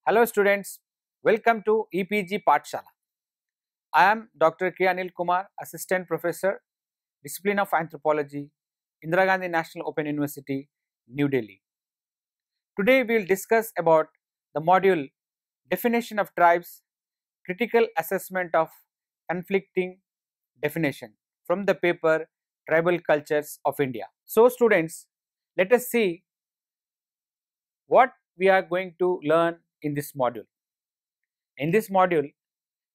Hello students, welcome to EPG Pathshala. I am Dr. K. Anil Kumar, Assistant Professor, Discipline of Anthropology, Indira Gandhi National Open University, New Delhi. Today we will discuss about the module Definition of Tribes, Critical Assessment of Conflicting Definition from the paper Tribal Cultures of India. So students, let us see what we are going to learn in this module. In this module,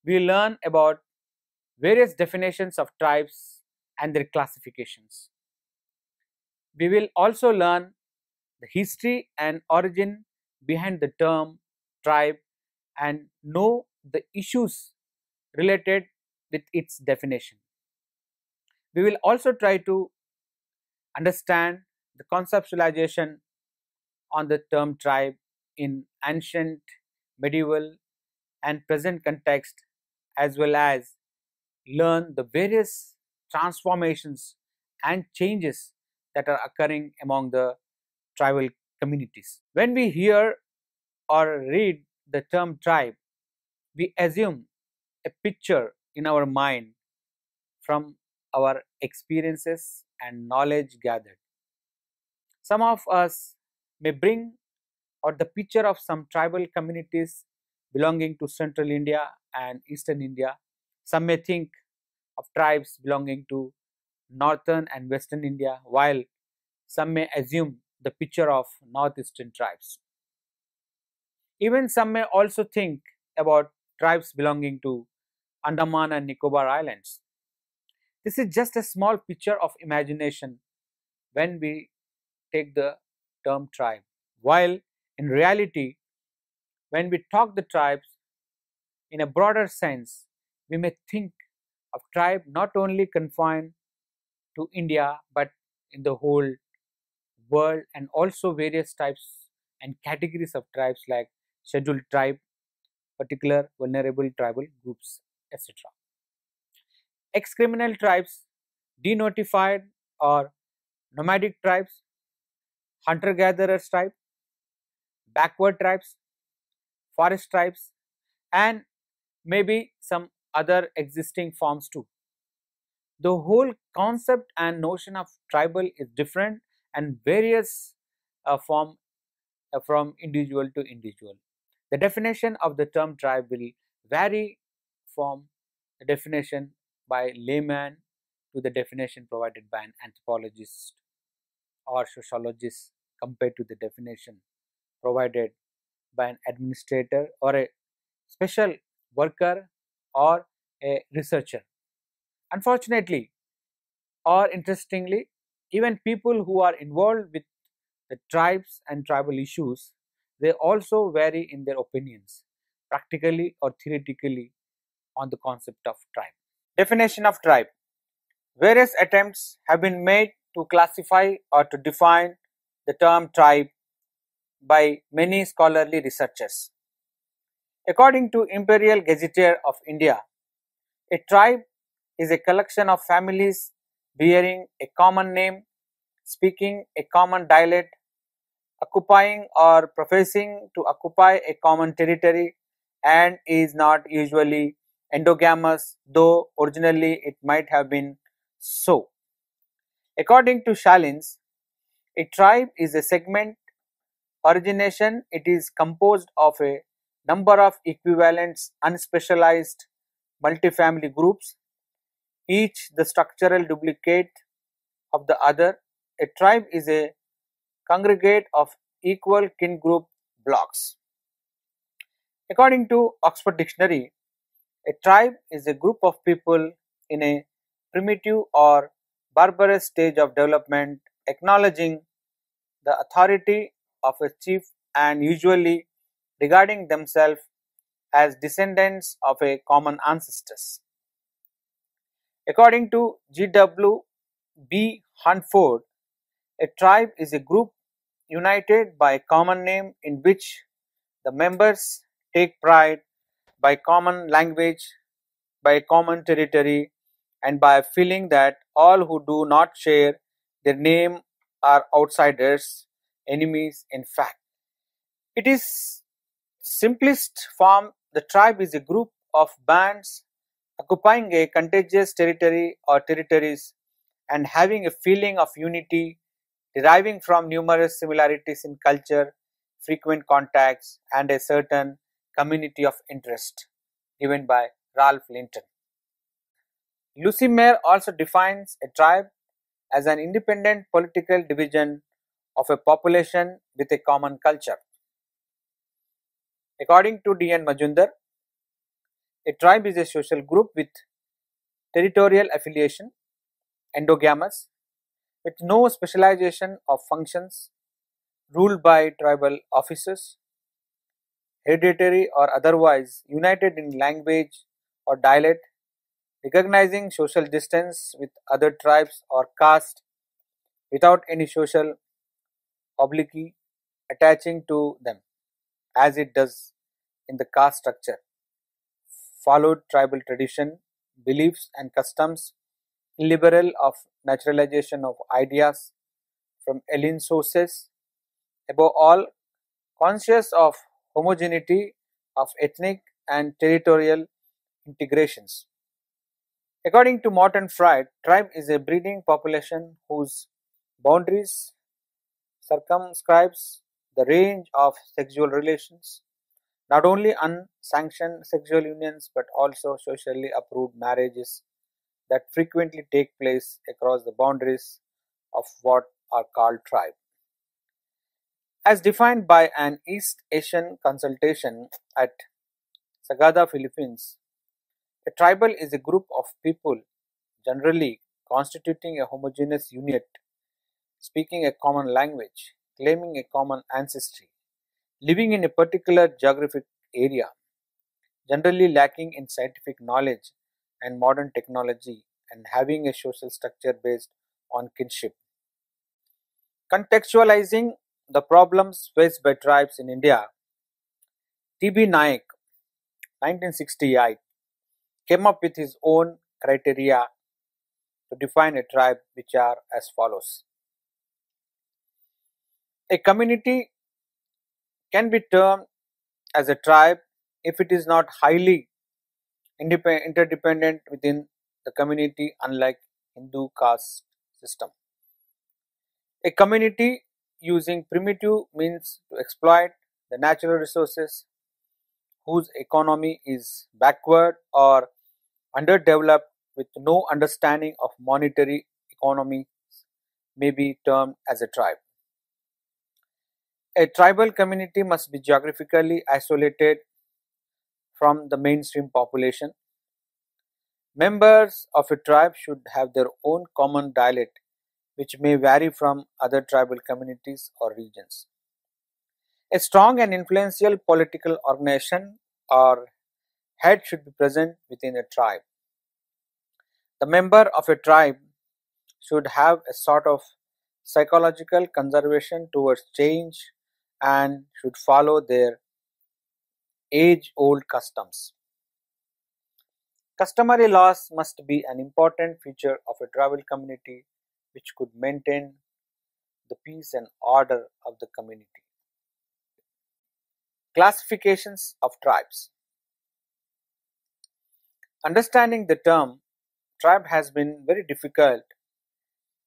we learn about various definitions of tribes and their classifications. We will also learn the history and origin behind the term tribe and know the issues related with its definition. We will also try to understand the conceptualization on the term tribe in ancient, medieval and present context, as well as learn the various transformations and changes that are occurring among the tribal communities. When we hear or read the term tribe, we assume a picture in our mind from our experiences and knowledge gathered. Some of us may bring out the picture of some tribal communities belonging to Central India and Eastern India. Some may think of tribes belonging to Northern and Western India, while some may assume the picture of Northeastern tribes. Even some may also think about tribes belonging to Andaman and Nicobar Islands. This is just a small picture of imagination when we take the term tribe, while in reality, when we talk the tribes in a broader sense, we may think of tribe not only confined to India but in the whole world, and also various types and categories of tribes like scheduled tribe, particular vulnerable tribal groups, etc. Ex-criminal tribes, denotified or nomadic tribes, hunter-gatherers tribe, backward tribes, forest tribes, and maybe some other existing forms too. The whole concept and notion of tribal is different and various from individual to individual. The definition of the term tribe will vary from the definition by layman to the definition provided by an anthropologist or sociologist compared to the definition provided by an administrator or a special worker or a researcher. Unfortunately or interestingly, even people who are involved with the tribes and tribal issues, they also vary in their opinions, practically or theoretically, on the concept of tribe. Definition of tribe. Various attempts have been made to classify or to define the term tribe by many scholarly researchers. According to Imperial Gazetteer of India, a tribe is a collection of families bearing a common name, speaking a common dialect, occupying or professing to occupy a common territory, and is not usually endogamous, though originally it might have been so. According to Shalins, a tribe is a segment origination. It is composed of a number of equivalent unspecialized multifamily groups, each the structural duplicate of the other. A tribe is a congregate of equal kin group blocks. According to Oxford Dictionary, a tribe is a group of people in a primitive or barbarous stage of development, acknowledging the authority of a chief and usually regarding themselves as descendants of a common ancestors. According to G.W.B. Huntford, a tribe is a group united by a common name in which the members take pride by common language, by common territory, and by a feeling that all who do not share their name are outsiders, enemies in fact. It is simplest form, the tribe is a group of bands occupying a contiguous territory or territories and having a feeling of unity deriving from numerous similarities in culture, frequent contacts, and a certain community of interest, given by Ralph Linton. Lucy Mayer also defines a tribe as an independent political division of a population with a common culture. According to D.N. Majumdar, a tribe is a social group with territorial affiliation, endogamous, with no specialization of functions, ruled by tribal officers, hereditary or otherwise, united in language or dialect, recognizing social distance with other tribes or caste without any social obloquy attaching to them, as it does in the caste structure, followed tribal tradition, beliefs and customs, liberal of naturalization of ideas from alien sources, above all conscious of homogeneity of ethnic and territorial integrations. According to Morton Fried, tribe is a breeding population whose boundaries circumscribes the range of sexual relations, not only unsanctioned sexual unions but also socially approved marriages that frequently take place across the boundaries of what are called tribe. As defined by an East Asian consultation at Sagada, Philippines, a tribal is a group of people generally constituting a homogeneous unit, speaking a common language, claiming a common ancestry, living in a particular geographic area, generally lacking in scientific knowledge and modern technology, and having a social structure based on kinship. Contextualizing the problems faced by tribes in India, T.B. Naik, 1968, came up with his own criteria to define a tribe, which are as follows. A community can be termed as a tribe if it is not highly interdependent within the community, unlike Hindu caste system. A community using primitive means to exploit the natural resources, whose economy is backward or underdeveloped with no understanding of monetary economy, may be termed as a tribe. A tribal community must be geographically isolated from the mainstream population. Members of a tribe should have their own common dialect, which may vary from other tribal communities or regions. A strong and influential political organization or head should be present within a tribe. The member of a tribe should have a sort of psychological conservation towards change and should follow their age-old customs. Customary laws must be an important feature of a tribal community which could maintain the peace and order of the community. Classifications of tribes. Understanding the term tribe has been very difficult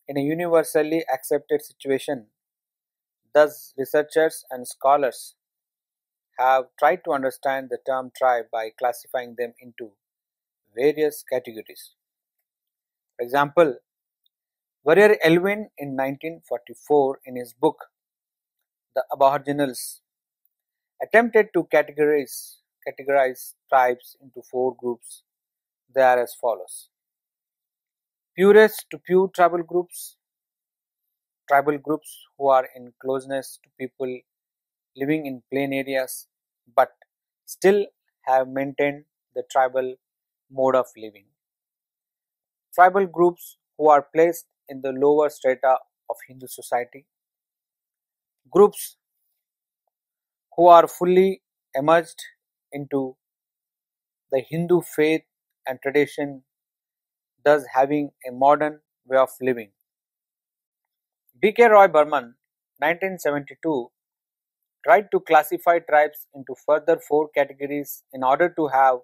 in a universally accepted situation. Thus, researchers and scholars have tried to understand the term tribe by classifying them into various categories. For example, Warrior Elwin in 1944 in his book The Aboriginals attempted to categorize tribes into four groups. They are as follows: purest to pure tribal groups who are in closeness to people living in plain areas but still have maintained the tribal mode of living. Tribal groups who are placed in the lower strata of Hindu society. Groups who are fully emerged into the Hindu faith and tradition, thus having a modern way of living. B.K. Roy Burman, 1972, tried to classify tribes into further four categories in order to have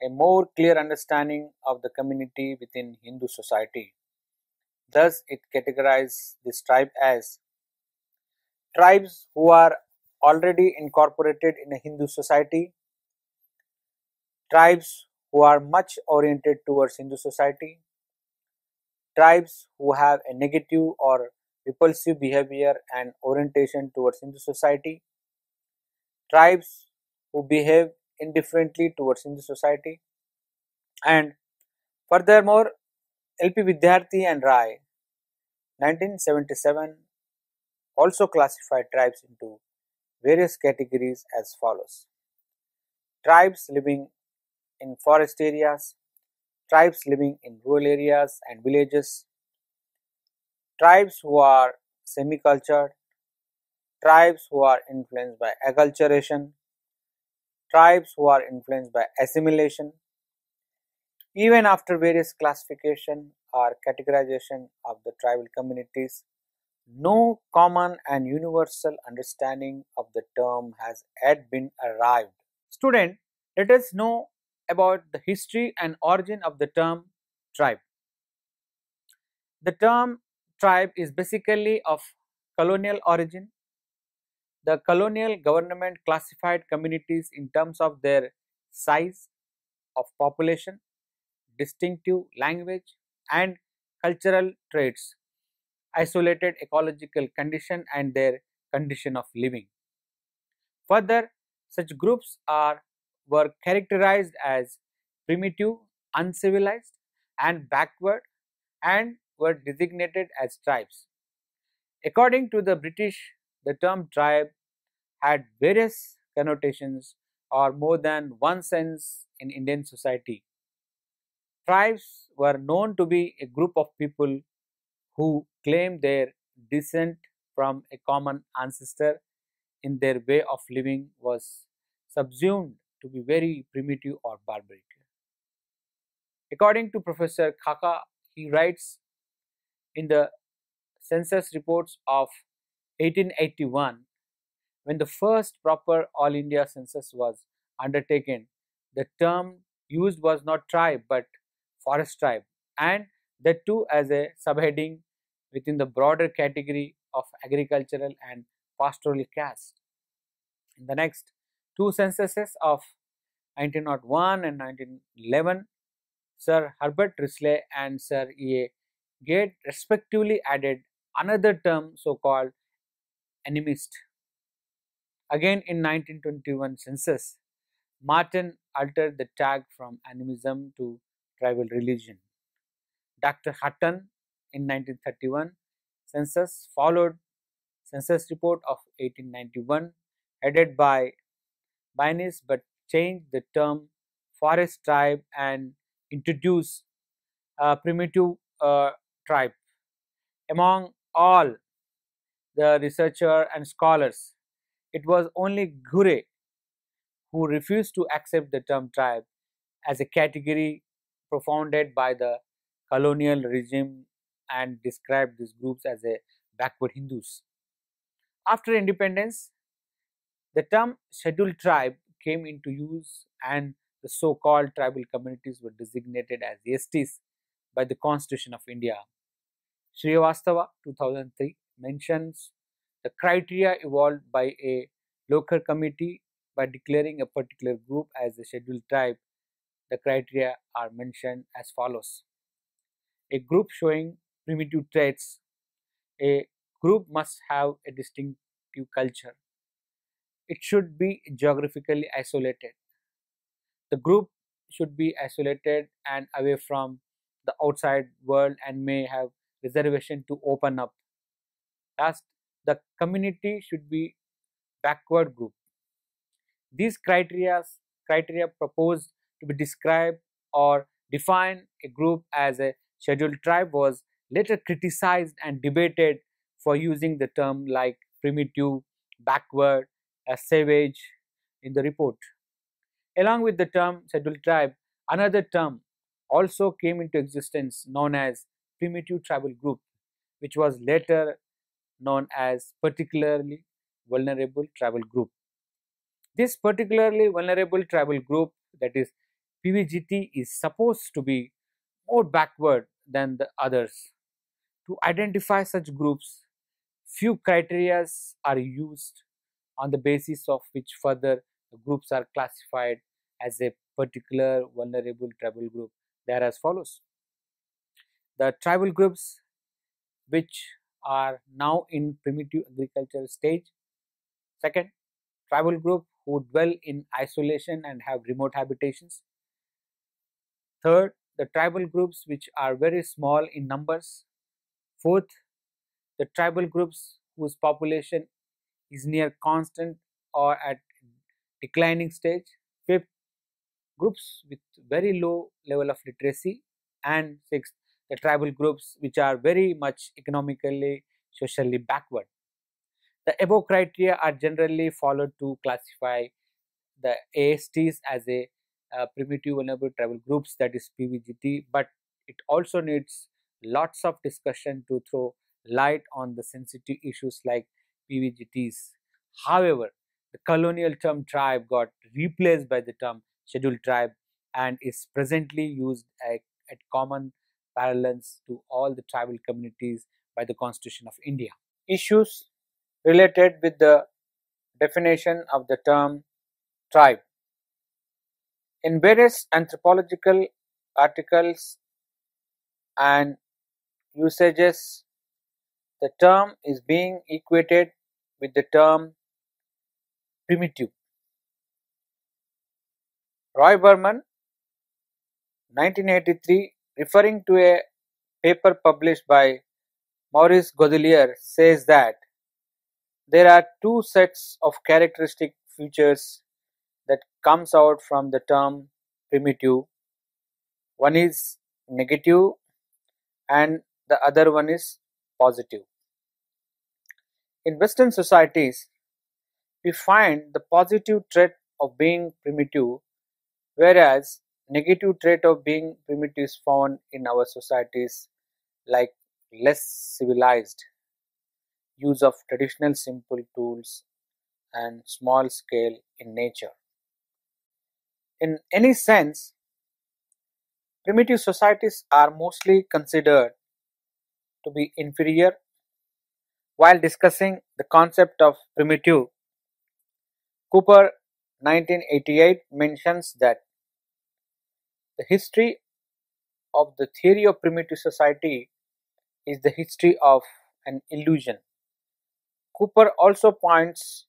a more clear understanding of the community within Hindu society. Thus, it categorized this tribe as tribes who are already incorporated in a Hindu society, tribes who are much oriented towards Hindu society, tribes who have a negative or repulsive behavior and orientation towards Hindu society, tribes who behave indifferently towards Hindu society, and furthermore, LP Vidyarthi and Rai 1977 also classified tribes into various categories as follows: tribes living in forest areas, tribes living in rural areas and villages, tribes who are semi-cultured, tribes who are influenced by acculturation, tribes who are influenced by assimilation. Even after various classification or categorization of the tribal communities, no common and universal understanding of the term has yet been arrived. Student, let us know about the history and origin of the term tribe. The term tribe is basically of colonial origin. The colonial government classified communities in terms of their size of population, distinctive language, and cultural traits, isolated ecological condition, and their condition of living. Further, such groups were characterized as primitive, uncivilized, and backward, and were designated as tribes. According to the British, the term tribe had various connotations or more than one sense in Indian society. Tribes were known to be a group of people who claimed their descent from a common ancestor in their way of living was subsumed to be very primitive or barbaric. According to Professor Khaka, he writes in the census reports of 1881, when the first proper All India census was undertaken, the term used was not tribe but forest tribe, and that too as a subheading within the broader category of agricultural and pastoral caste. In the next two censuses of 1901 and 1911, Sir Herbert Risley and Sir E. A. Gate respectively added another term so called animist. Again in 1921 census, Martin altered the tag from animism to tribal religion. Dr. Hutton in 1931 census followed census report of 1891 headed by Baynes but changed the term forest tribe and introduced a primitive tribe. Among all the researcher and scholars, it was only Ghure who refused to accept the term tribe as a category propounded by the colonial regime and described these groups as a backward Hindus. After independence, the term scheduled tribe came into use and the so-called tribal communities were designated as STs by the Constitution of India. Srivastava 2003 mentions the criteria evolved by a local committee by declaring a particular group as a scheduled tribe. The criteria are mentioned as follows: a group showing primitive traits, a group must have a distinctive culture, it should be geographically isolated, the group should be isolated and away from the outside world and may have reservation to open up. Last, the community should be backward group. These criteria proposed to be described or define a group as a scheduled tribe was later criticized and debated for using the term like primitive, backward, savage in the report. Along with the term scheduled tribe, another term also came into existence known as primitive tribal group, which was later known as particularly vulnerable tribal group. This particularly vulnerable tribal group, that is PVGT, is supposed to be more backward than the others. To identify such groups, few criteria are used, on the basis of which further the groups are classified as a particular vulnerable tribal group. They are as follows: the tribal groups which are now in primitive agricultural stage. Second, tribal group who dwell in isolation and have remote habitations. Third, the tribal groups which are very small in numbers. Fourth, the tribal groups whose population is near constant or at declining stage. Fifth, groups with very low level of literacy. And sixth, the tribal groups which are very much economically, socially backward. The above criteria are generally followed to classify the ASTs as a primitive vulnerable tribal groups, that is PVGT, but it also needs lots of discussion to throw light on the sensitive issues like PVGTs. However, the colonial term tribe got replaced by the term scheduled tribe and is presently used at common parallels to all the tribal communities by the Constitution of India. Issues related with the definition of the term tribe. In various anthropological articles and usages, the term is being equated with the term primitive. Roy Berman, 1983, referring to a paper published by Maurice Godelier, says that there are two sets of characteristic features that comes out from the term primitive. One is negative and the other one is positive. In Western societies, we find the positive trait of being primitive, whereas negative trait of being primitive is found in our societies like less civilized, use of traditional simple tools and small scale in nature. In any sense, primitive societies are mostly considered to be inferior. While discussing the concept of primitive, Cooper 1988 mentions that the history of the theory of primitive society is the history of an illusion. Cooper also points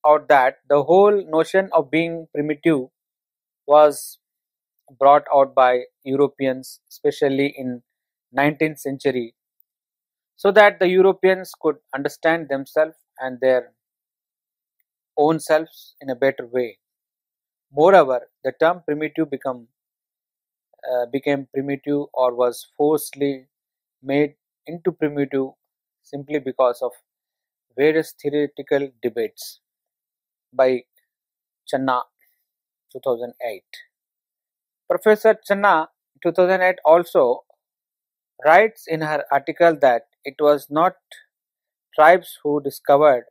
out that the whole notion of being primitive was brought out by Europeans, especially in 19th century, so that the Europeans could understand themselves and their own selves in a better way. Moreover, the term primitive became primitive or was forcibly made into primitive simply because of various theoretical debates by Channa 2008. Professor Channa 2008 also writes in her article that it was not tribes who discovered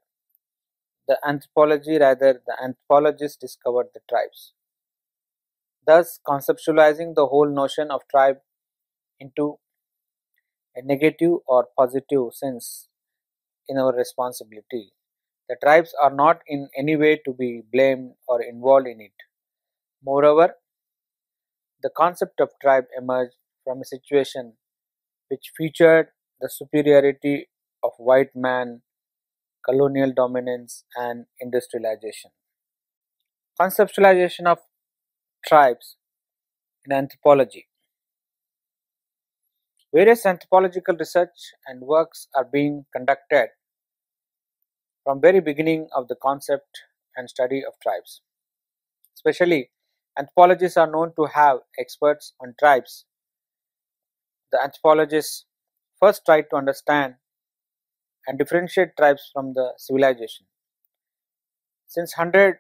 the anthropology, rather the anthropologists discovered the tribes, thus conceptualizing the whole notion of tribe into a negative or positive sense in our responsibility. The tribes are not in any way to be blamed or involved in it. Moreover, the concept of tribe emerged from a situation which featured the superiority of white man, colonial dominance, and industrialization. Conceptualization of tribes in anthropology. Various anthropological research and works are being conducted from very beginning of the concept and study of tribes. Especially, anthropologists are known to have experts on tribes. The anthropologists first tried to understand and differentiate tribes from the civilization. Since hundreds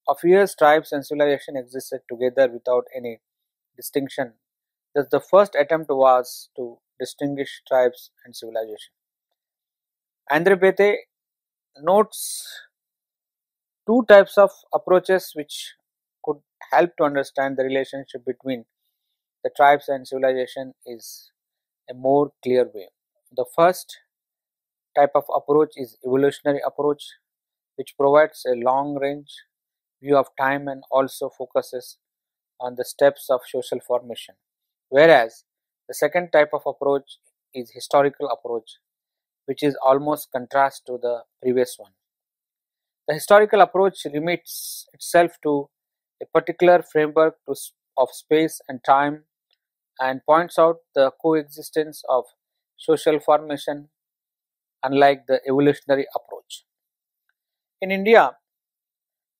of years, tribes and civilization existed together without any distinction. Thus, the first attempt was to distinguish tribes and civilization. Andre Bethe notes two types of approaches which could help to understand the relationship between the tribes and civilization is a more clear way. The first type of approach is evolutionary approach, which provides a long range view of time and also focuses on the steps of social formation. Whereas the second type of approach is historical approach, which is almost contrast to the previous one. The historical approach limits itself to a particular framework of space and time and points out the coexistence of social formation, unlike the evolutionary approach. In India,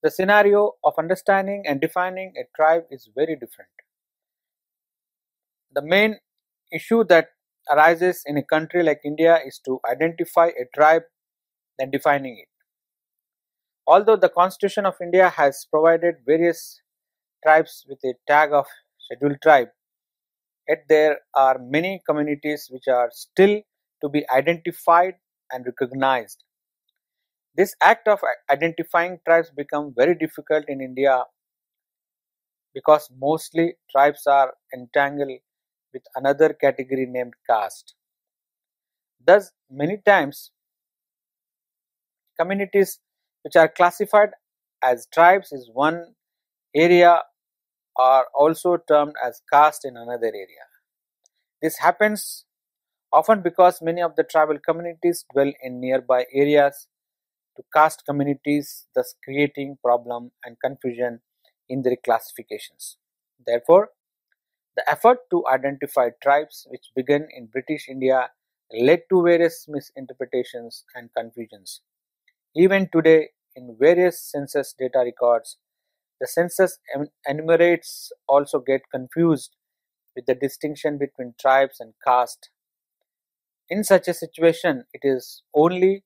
the scenario of understanding and defining a tribe is very different. The main issue that arises in a country like India is to identify a tribe than defining it. Although the Constitution of India has provided various tribes with a tag of scheduled tribe, yet there are many communities which are still to be identified and recognized. This act of identifying tribes become very difficult in India because mostly tribes are entangled with another category named caste. Thus, many times communities which are classified as tribes in one area are also termed as caste in another area. This happens often because many of the tribal communities dwell in nearby areas to caste communities, thus creating problem and confusion in their classifications. Therefore, the effort to identify tribes which began in British India led to various misinterpretations and confusions. Even today, in various census data records, the census enumerates also get confused with the distinction between tribes and caste. In such a situation, it is only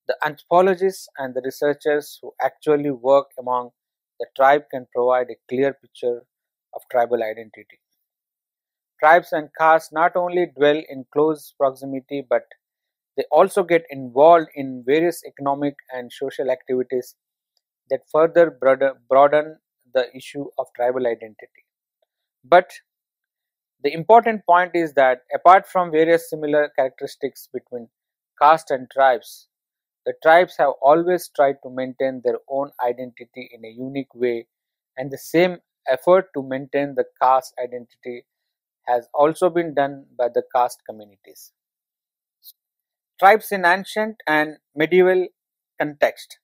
the anthropologists and the researchers who actually work among the tribe can provide a clear picture of tribal identity. Tribes and castes not only dwell in close proximity but they also get involved in various economic and social activities that further broaden the issue of tribal identity. But the important point is that apart from various similar characteristics between caste and tribes, the tribes have always tried to maintain their own identity in a unique way, and the same effort to maintain the caste identity has also been done by the caste communities. Tribes in ancient and medieval context.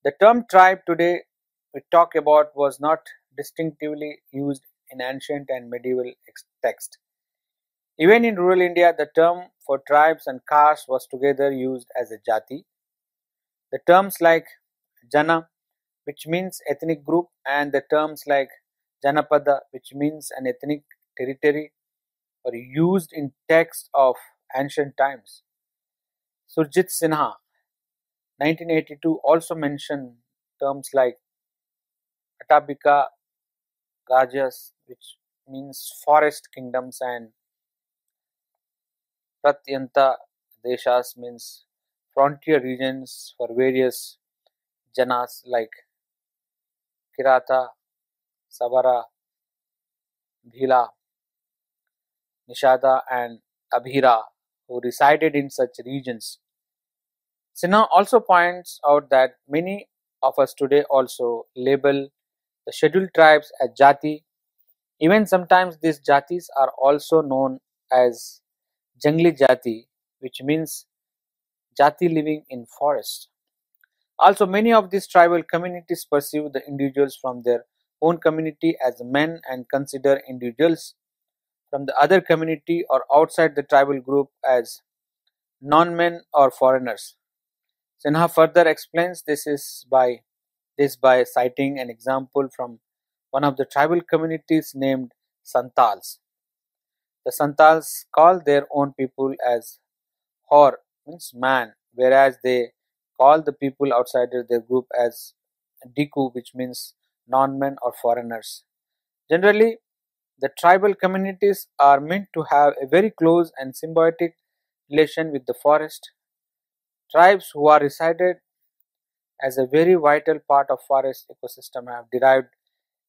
The term tribe today we talk about was not distinctively used in ancient and medieval text. Even in rural India, the term for tribes and castes was together used as a jati. The terms like Jana, which means ethnic group, and the terms like Janapada, which means an ethnic territory, were used in texts of ancient times. Surjit Sinha, 1982, also mentioned terms like Atabika Rajas, which means forest kingdoms, and Pratyanta Deshas means frontier regions for various janas like Kirata, Savara, Bhila, Nishada, and Abhira who resided in such regions. Sinha also points out that many of us today also label the scheduled tribes as jati. Even sometimes these jatis are also known as jangli jati, which means jati living in forest. Also, many of these tribal communities perceive the individuals from their own community as men and consider individuals from the other community or outside the tribal group as non-men or foreigners. Sinha further explains this by citing an example from one of the tribal communities named Santals. The Santals call their own people as Hor, means man, whereas they call the people outside their group as Diku, which means non-men or foreigners. Generally, the tribal communities are meant to have a very close and symbiotic relation with the forest. Tribes who are resided as a very vital part of forest ecosystem have derived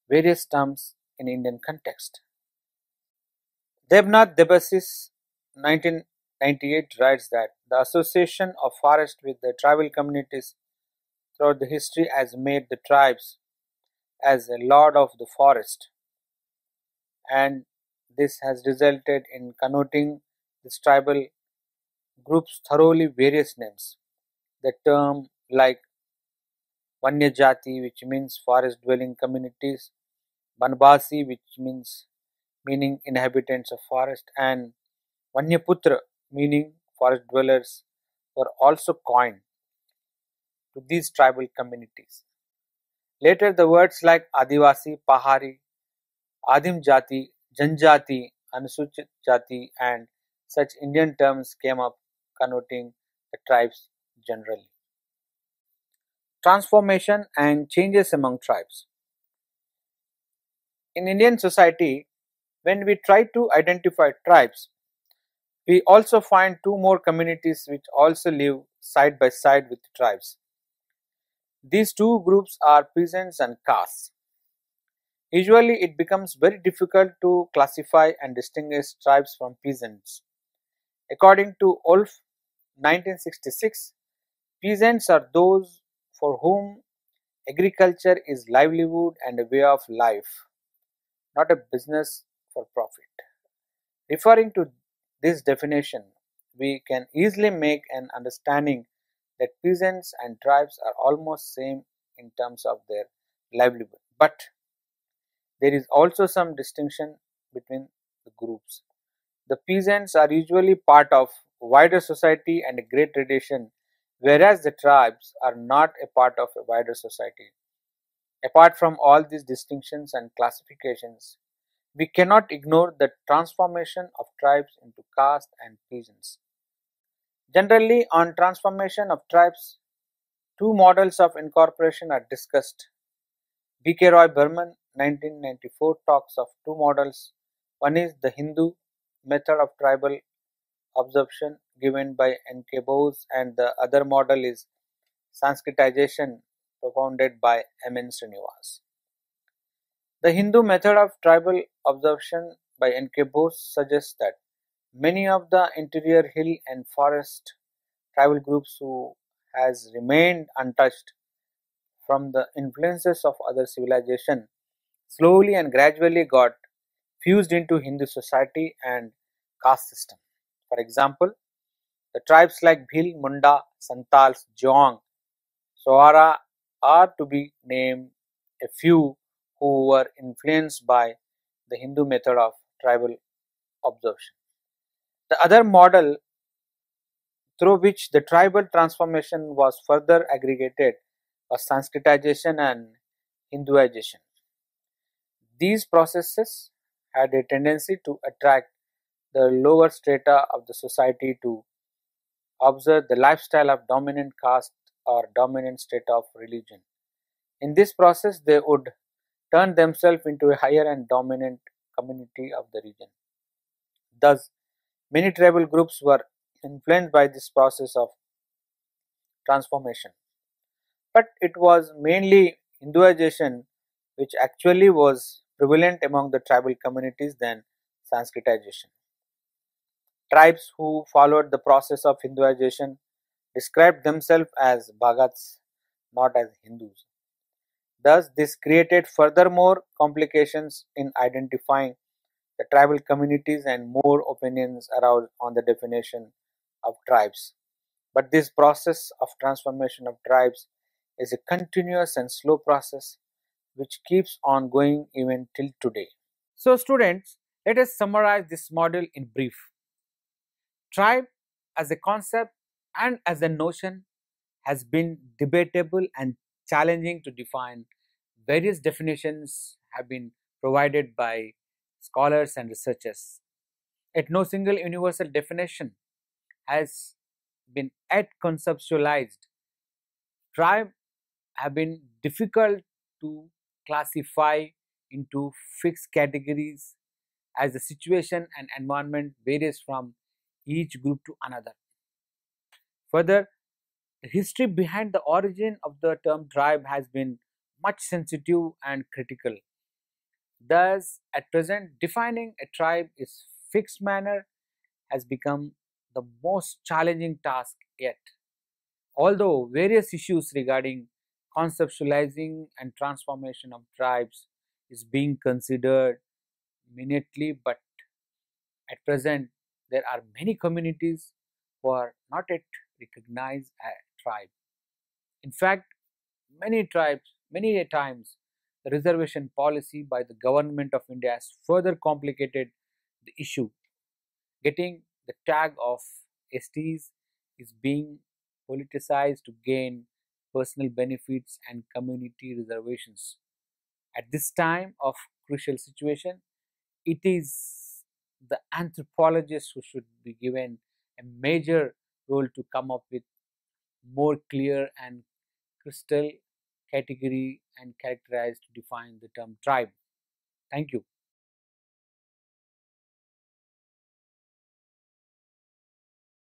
various terms in Indian context. Devnath Debasis 1998 writes that the association of forest with the tribal communities throughout the history has made the tribes as a lord of the forest, and this has resulted in connoting these tribal groups thoroughly various names. The term like Vanyajati, which means forest dwelling communities, Banbasi, which meaning inhabitants of forest, and Vanyaputra, meaning forest dwellers, were also coined to these tribal communities. Later, the words like Adivasi, Pahari, Adim Jati, Janjati, Anusuchit Jati, and such Indian terms came up connoting the tribes generally. Transformation and changes among tribes. In Indian society, when we try to identify tribes, we also find two more communities which also live side by side with tribes. These two groups are peasants and castes. Usually, it becomes very difficult to classify and distinguish tribes from peasants. According to Wolf 1966, peasants are those for whom agriculture is livelihood and a way of life, not a business for profit. Referring to this definition, we can easily make an understanding that peasants and tribes are almost same in terms of their livelihood. But there is also some distinction between the groups. The peasants are usually part of wider society and a great tradition, whereas the tribes are not a part of a wider society. Apart from all these distinctions and classifications, we cannot ignore the transformation of tribes into caste and peasants. Generally, on transformation of tribes, two models of incorporation are discussed. B.K. Roy Burman 1994 talks of two models. One is the Hindu method of tribal observation given by N.K. Bose, and the other model is Sanskritization propounded by M.N. Srinivas. The Hindu method of tribal observation by N.K. Bose suggests that many of the interior hill and forest tribal groups who has remained untouched from the influences of other civilization slowly and gradually got fused into Hindu society and caste system. For example, the tribes like Bhil, Munda, Santals, Jong, Soara are to be named a few who were influenced by the Hindu method of tribal observation. The other model through which the tribal transformation was further aggregated was Sanskritization and Hinduization. These processes had a tendency to attract the lower strata of the society to observe the lifestyle of dominant caste or dominant state of religion. In this process, they would turn themselves into a higher and dominant community of the region. Thus, many tribal groups were influenced by this process of transformation. But it was mainly Hinduization which actually was prevalent among the tribal communities than Sanskritization. Tribes who followed the process of Hinduization described themselves as Bhagats, not as Hindus. Thus, this created furthermore complications in identifying the tribal communities and more opinions aroused on the definition of tribes. But this process of transformation of tribes is a continuous and slow process which keeps on going even till today. So, students, let us summarize this model in brief. Tribe as a concept and as a notion has been debatable and challenging to define. Various definitions have been provided by scholars and researchers. Yet no single universal definition has been yet conceptualized. Tribe have been difficult to classify into fixed categories as the situation and environment varies from each group to another. Further, The history behind the origin of the term tribe has been much sensitive and critical. Thus, at present, defining a tribe is fixed manner has become the most challenging task yet. Although various issues regarding conceptualizing and transformation of tribes is being considered minutely, but at present there are many communities who are not yet recognized as tribe. In fact, many tribes, many a times, the reservation policy by the government of India has further complicated the issue. Getting the tag of STs is being politicized to gain personal benefits and community reservations. At this time of crucial situation, it is the anthropologists who should be given a major role to come up with more clear and crystal category and characterize to define the term tribe. Thank you.